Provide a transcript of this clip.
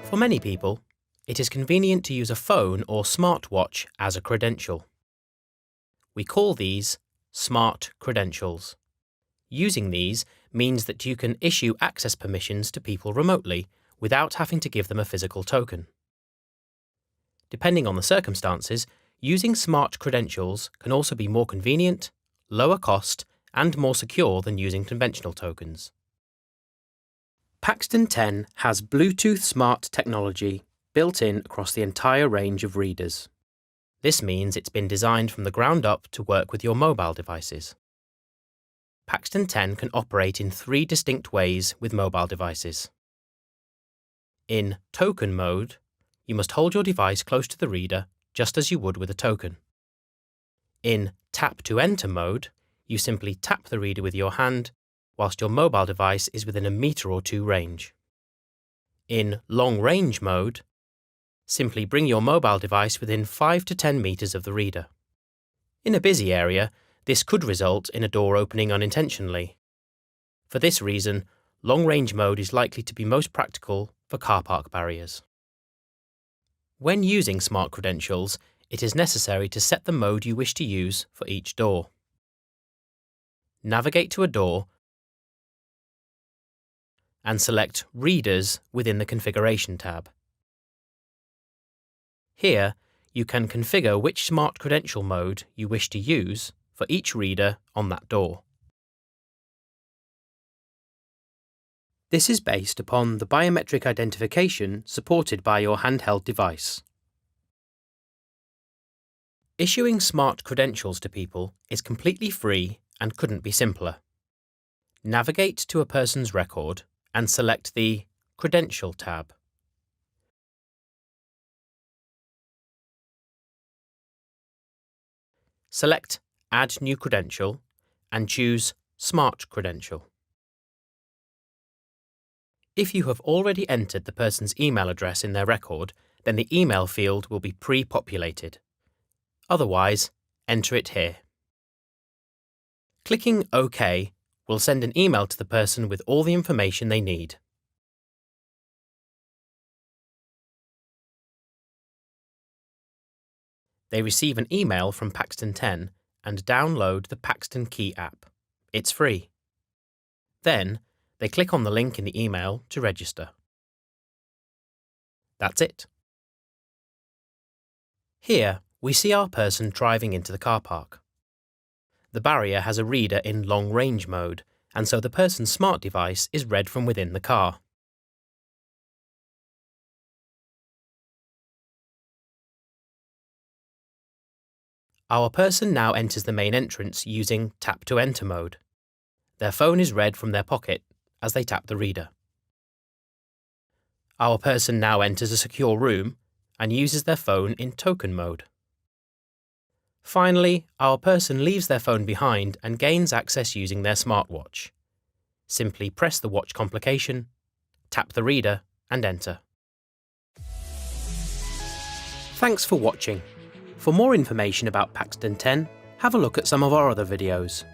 For many people, it is convenient to use a phone or smartwatch as a credential. We call these smart credentials. Using these means that you can issue access permissions to people remotely without having to give them a physical token. Depending on the circumstances, using smart credentials can also be more convenient, lower cost, and more secure than using conventional tokens. Paxton 10 has Bluetooth Smart technology built in across the entire range of readers. This means it's been designed from the ground up to work with your mobile devices. Paxton 10 can operate in 3 distinct ways with mobile devices. In token mode, you must hold your device close to the reader just as you would with a token. In tap to enter mode, you simply tap the reader with your hand whilst your mobile device is within a metre or 2 range. In long range mode, simply bring your mobile device within 5 to 10 metres of the reader. In a busy area, this could result in a door opening unintentionally. For this reason, long range mode is likely to be most practical for car park barriers. When using smart credentials, it is necessary to set the mode you wish to use for each door. Navigate to a door and select Readers within the Configuration tab. Here, you can configure which smart credential mode you wish to use for each reader on that door. This is based upon the biometric identification supported by your handheld device. Issuing smart credentials to people is completely free and couldn't be simpler. Navigate to a person's record and select the Credential tab. Select Add New Credential and choose Smart Credential. If you have already entered the person's email address in their record, then the email field will be pre-populated. Otherwise, enter it here. Clicking OK will send an email to the person with all the information they need. They receive an email from Paxton 10 and download the Paxton Key app. It's free. Then, they click on the link in the email to register. That's it. Here, we see our person driving into the car park. The barrier has a reader in long-range mode, and so the person's smart device is read from within the car. Our person now enters the main entrance using Tap to Enter mode. Their phone is read from their pocket as they tap the reader. Our person now enters a secure room and uses their phone in token mode. Finally, our person leaves their phone behind and gains access using their smartwatch. Simply press the watch complication, tap the reader and enter. Thanks for watching. For more information about Paxton 10, have a look at some of our other videos.